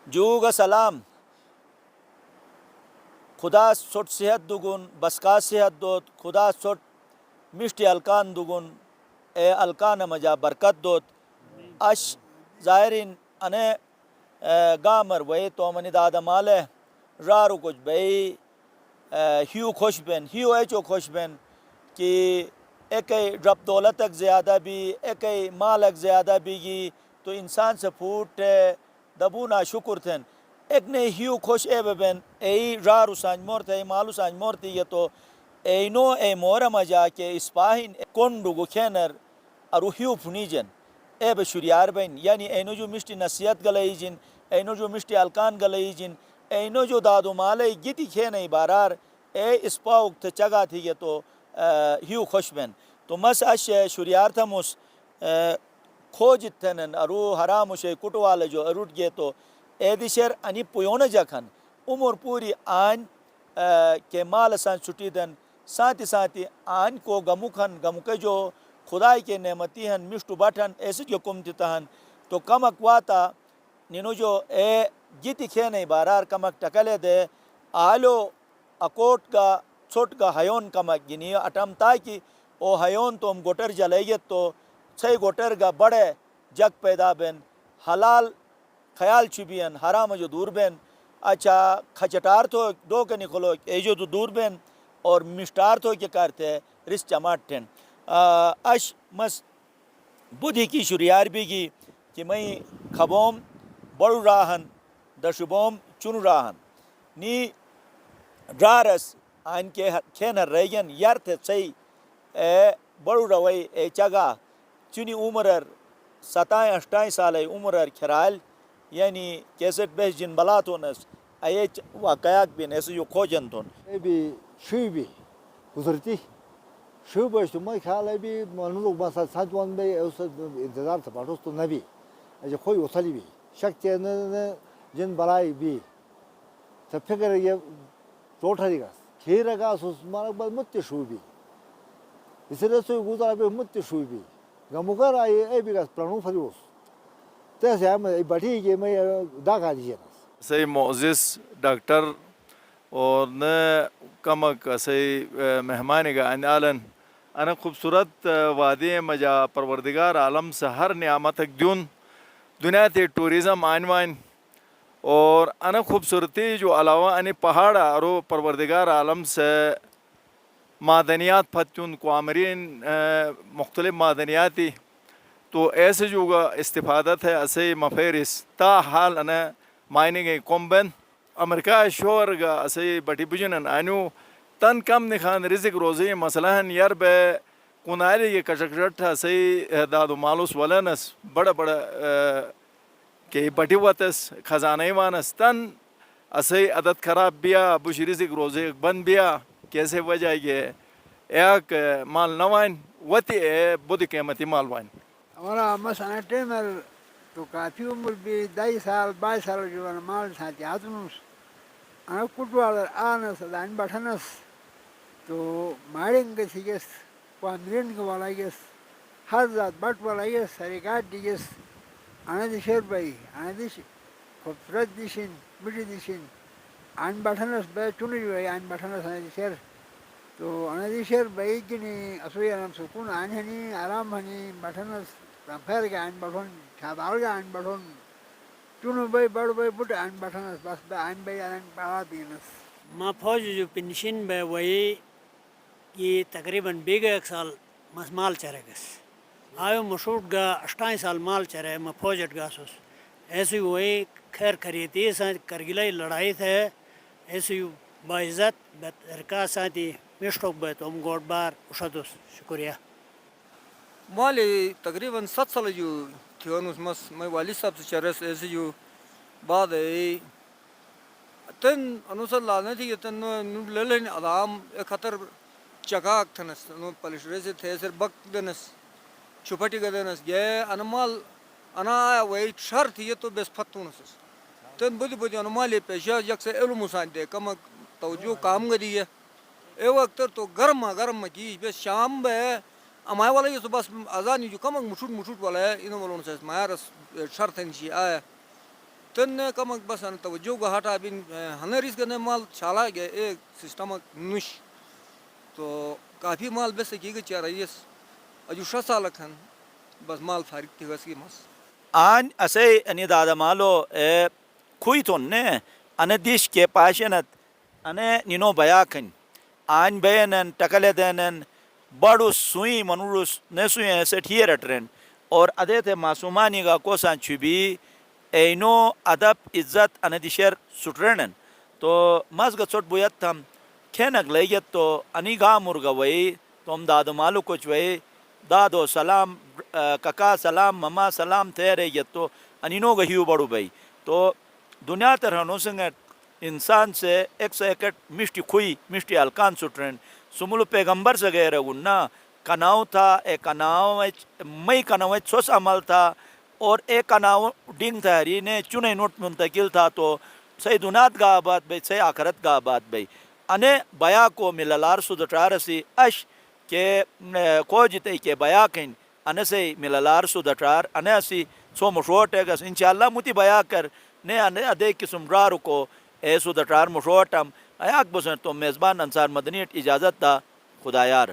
جوگا سلام خدا سٹ صحت دگن بسکا صحت دوت خدا سٹ مشتی الکان دگن اے الکان مجا برکت دوت اش ظاہرین انے گامر وے تو منی دادا مالے رارو کچھ بھئی ہیو خوش بین ہیو ایچو خوش بین کہ ایک رب دولتک زیادہ بھی ایک مالک زیادہ بھی گی تو انسان سے پھوٹ دبونا شکر تھن ایک نے ہیو خوش اے بین ای رارو سانج مورت ای مالو سانج مورتی یہ تو ای نو ای مورم جا کہ اسپاہین کنڈو گو کھینر ارو ہیو پھنیجن اے بشریار بین یعنی اینو جو مشتی نصیحت گلئی جن اینو جو مشتی الکان گلئی جن اینو جو دادو مالے گیتی کھینے بارار اے اسپاوک تے چگا تھی یہ تو ہیو خوش بین تو مس اش شریار تھا مس کھوج تھنن ارو حرام شے کٹوالے جو اروٹ گئے تو اے دیشر انی پویون جکھن عمر پوری آن کے مال سان چھٹی دن ساتھی ساتھی آن کو گمکھن گمکے جو خدای کے نعمتی ہن مشتو بٹھن ایسے جو کمتی تہن تو کمک واتا نینو جو اے گیتی کھینے بارار کمک ٹکلے دے آلو اکوٹ کا چھوٹ کا حیون کمک گنی اٹم تاکہ او حیون تو ہم گوٹر جلائیت تو چھے گوٹر کا بڑے جگ پیدا بین حلال خیال چھبین حرام جو دور بین اچھا کھچٹار تو دو کے نکلو اے جو دور بین اور مشتار تو کیا کرتے رس چماٹ ٹھن اش مس بدھی کی شریار بھی گی کہ میں کھبوم بڑو راہن دشبوم چنو راہن نی رارس آن کے کھینر ریگن یارت سی اے بڑو روی اے چگا چنی عمرر 27-28 سالے عمرر کھرال یعنی کیسٹ بیس جن بلاتونس ایچ واقعات بین ایسے جو کھوجن تون اے بھی شوی بھی گزرتی شو بس تو میں خیال ہے بھی منو بس سات وان بے اس انتظار تھا پاٹوس تو نبی اجے کوئی وصلی بھی شک نے جن بلائی بھی تو فکر یہ ٹوٹھری گا کھیر گا اس مارک بعد مت شو بھی اس لیے سو گزارا بھی مت شو بھی گمکر آئی اے بھی گا پرانو فریوس تیسے ہم بڑھی کہ میں داغا دیجیے صحیح معزز ڈاکٹر اور نہ کمک صحیح مہمان کا انالن انا خوبصورت وادی مجا پروردگار عالم سے ہر نعمت دیون دنیا تے ٹوریزم آنوائن اور انا خوبصورتی جو علاوہ ان پہاڑ ارو پروردگار عالم سے معدنیات پھتیون کوامرین مختلف معدنیاتی تو ایسے جو استفادت ہے ایسے مفیرس تا حال انا مائننگ کومبن امریکہ شور گا ایسے بٹی بجنن انو تن کم نخان رزق روزی مثلا یار بے کنائے یہ کچکٹ ایسے دادو مالوس ولنس بڑا بڑا کہ بٹی واتس خزانہ وانس تن ایسے عدد خراب بیا بش رزق روزی بند بیا کیسے وجہ یہ ایک مال نوائن وتی بدھ قیمتی مال وائن ہمارا مسئلہ ٹرینر تو کافی عمر بھی 22 سال 22 سال جو مال ساتھی آتنوس انا کٹوال آنس دان بٹھنس تو مارنگ کے سیگس پاندرین کے والا گس ہر ذات بٹ والا گس ساری کاٹ دیگس انا دی شیر بھائی انا دی خوبصورت دیشن مٹی دیشن آن بٹھنس بے چنی بھائی آن بٹھنس انا دی شیر تو انا دی شیر بھائی کنی اسوی انام سکون آن ہنی آرام ہنی بٹھنس پھر کے آن بٹھن چھادال کے آن بٹھن چنو بھائی بڑو بھائی بٹ آن بٹھنس بس بے آن بھائی آن پڑا دینس ما فوج جو پنشن بے وہی یہ تقریباً بیگا 1 سال مال چرے گس آئے مشروط گا 28 سال مال چرے ما فوجٹ گاسوس ایسی وہی خیر خریتی کرگلائی لڑائی تھے ایسی باعزت رکا ساتھی مشتوک بے تم گوڑ بار اشدوس شکریہ مالی تقریباً 7 سال جو تھیونس مس میں والد صاحب سے چرس ایسے جو بعد تن انوسر لانے تھی تن نو للن ادام خطر چکاک تھنس نو پلش ریسے تھے سر بک دنس چھپٹی گدنس گے انمال انا وے شر تھی تو بس فتونس تن بدی بدی انمال پیشا یک سے علم سان دے کم توجہ کام گدی ہے اے وقت تو گرم کی بس شام بے امای والا یہ تو بس اذان جو کم مشوٹ والا ہے انہوں والوں سے مارس شرط انشی آیا تن کمک بسان توجہ گا ہٹا بین ہنریس گنے مال چھالا گے ایک سسٹم نش تو کافی مال بس کی گے چرائیس اجو 6 سال کھن بس مال فارغ تھی گس کی مس آن اسے انی دادا مالو کوئی تو نے ان دیش کے پاشنت ان نینو بیاکن آن بینن ٹکلے دینن بڑو سوئی منورس نے سوئی ایسے ٹھیے رٹرن اور ادے تھے معصومانی گا کو سان چھبی اینو ادب عزت ان دیشر سٹرنن تو مز گچوٹ بویت تھم کھینک لیت تو انی گا مرگا وئی تم دادو مالو کچھ وئی دادو سلام ککا سلام مما سلام تھے ریت تو انینو گہیو بڑو بھائی تو دنیا ترہنو سنگت انسان سے 101 مشتی کھوئی مشتی الکان سٹرن سمولو پیغمبر سے گئے رہنا کناؤ تھا ایک کناؤ مئی کناؤ سوس عمل تھا اور ایک کناؤ ڈنگ تھا نے چنے نوٹ منتقل تھا تو صحیح دنات گا آباد بھائی صحیح آخرت گا آباد بھائی انے بیا کو ملالار سودٹارسی اش کہ کو جتے کہ بیا کن انے سے ملالار سودٹار انے اسی سو مشوٹ ہے گس انشاءاللہ موتی بیا کر نے انے ادے قسم رارو کو اے سودٹار مشوٹم ایاک بسن تو میزبان انصار مدنیٹ اجازت دا خدایار